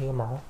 一个毛。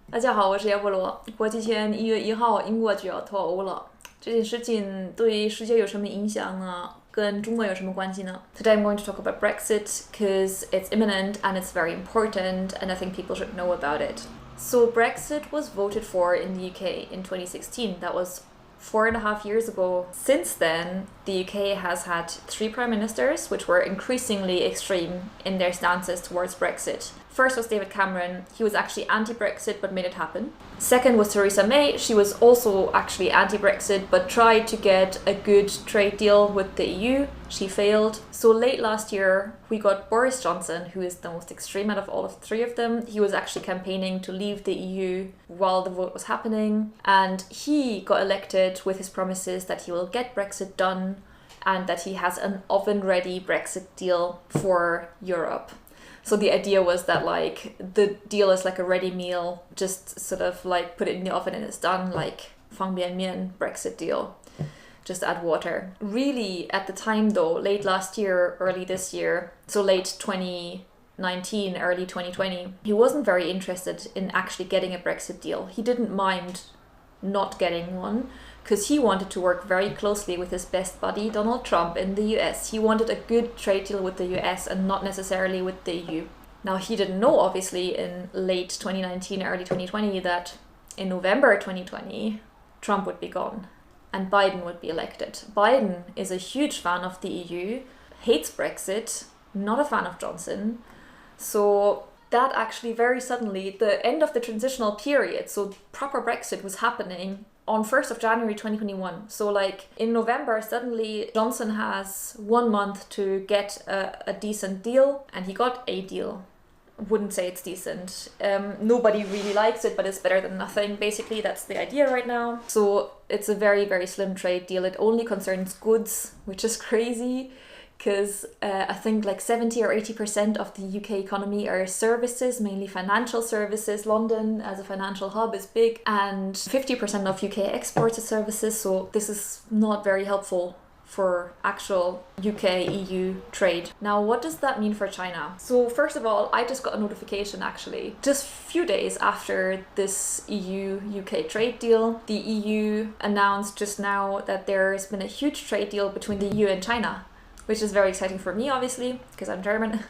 大家好，我是叶波罗。国际前1月1号，英国就要脱欧了。这件事情对世界有什么影响呢？跟中国有什么关系呢？ Today I'm going to talk about Brexit because it's imminent and it's very important and I think people should know about it. So Brexit was voted for in the UK in 2016. That was 4.5 years ago. Since then, the UK has had 3 prime ministers, which were increasingly extreme in their stances towards Brexit. First was David Cameron. He was actually anti-Brexit but made it happen. Second was Theresa May. She was also actually anti-Brexit but tried to get a good trade deal with the EU. She failed. So late last year, we got Boris Johnson, who is the most extreme out of all of 3 of them. He was actually campaigning to leave the EU while the vote was happening. And he got elected with his promises that he will get Brexit done and that he has an oven-ready Brexit deal for Europe. So the idea was that like the deal is like a ready meal, just sort of like put it in the oven and it's done, like 方便面 Brexit deal. Just add water. Really, at the time though, late last year, early this year, so late 2019, early 2020, he wasn't very interested in actually getting a Brexit deal. He didn't mind not getting one because he wanted to work very closely with his best buddy Donald Trump in the US. He wanted a good trade deal with the US and not necessarily with the EU. Now he didn't know obviously in late 2019, early 2020 that in November 2020 Trump would be gone and Biden would be elected. Biden is a huge fan of the EU, hates Brexit, not a fan of Johnson. So that actually very suddenly, the end of the transitional period, so proper Brexit was happening on 1st of January 2021. So like in November, suddenly Johnson has 1 month to get a decent deal, and he got a deal. Wouldn't say it's decent. Nobody really likes it, but it's better than nothing. Basically, that's the idea right now. So it's a very, very slim trade deal. It only concerns goods, which is crazy because I think like 70 or 80% of the UK economy are services, mainly financial services. London as a financial hub is big, and 50% of UK exports are services, so this is not very helpful for actual UK-EU trade. Now, what does that mean for China? So first of all, I just got a notification actually, just a few days after this EU-UK trade deal. The EU announced just now that there's been a huge trade deal between the EU and China, which is very exciting for me, obviously, because I'm German.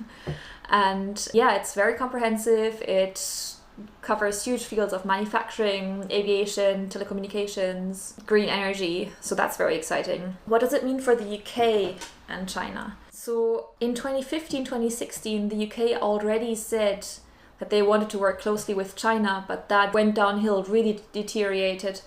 And yeah, it's very comprehensive. It covers huge fields of manufacturing, aviation, telecommunications, green energy. So that's very exciting. What does it mean for the UK and China? So in 2015, 2016, the UK already said that they wanted to work closely with China, but that went downhill, really deteriorated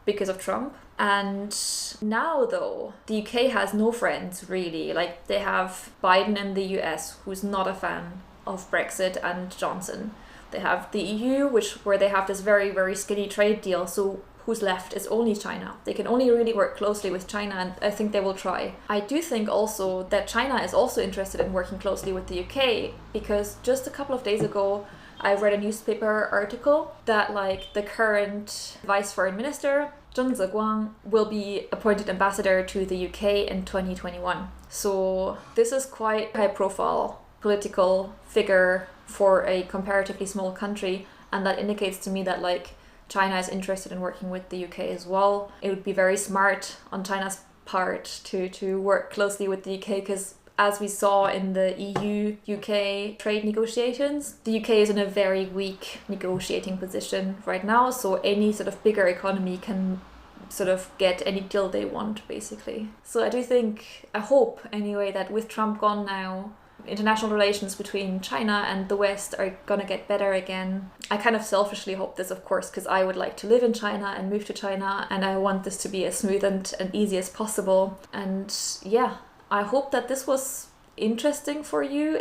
because of Trump. And now though, the UK has no friends really. Like they have Biden in the US, who's not a fan of Brexit and Johnson. They have the EU, where they have this very, very skinny trade deal. So who's left is only China. They can only really work closely with China, and I think they will try. I do think also that China is also interested in working closely with the UK, because just a couple of days ago, I read a newspaper article that like the current Vice Foreign Minister, Zheng Ziguang, will be appointed ambassador to the UK in 2021. So this is quite a high profile political figure for a comparatively small country, and that indicates to me that like China is interested in working with the UK as well. It would be very smart on China's part to work closely with the UK, because as we saw in the EU-UK trade negotiations, the UK is in a very weak negotiating position right now, so any sort of bigger economy can sort of get any deal they want, basically. So I hope anyway, that with Trump gone now, international relations between China and the West are gonna get better again. I kind of selfishly hope this, of course, because I would like to live in China and move to China, and I want this to be as smooth and easy as possible. And yeah, I hope that this was interesting for you.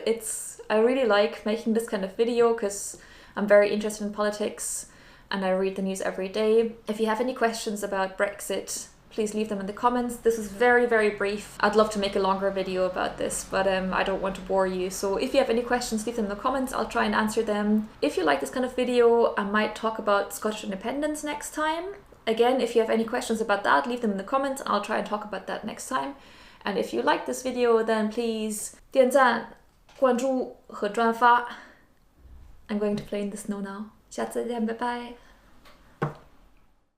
I really like making this kind of video because I'm very interested in politics and I read the news every day. If you have any questions about Brexit, please leave them in the comments. This is very, very brief. I'd love to make a longer video about this, but I don't want to bore you. So if you have any questions, leave them in the comments. I'll try and answer them. If you like this kind of video, I might talk about Scottish independence next time. Again, if you have any questions about that, leave them in the comments. I'll try and talk about that next time. And if you like this video, then please 点赞关注和转发。I'm going to play in the snow now. 下次再见，拜拜。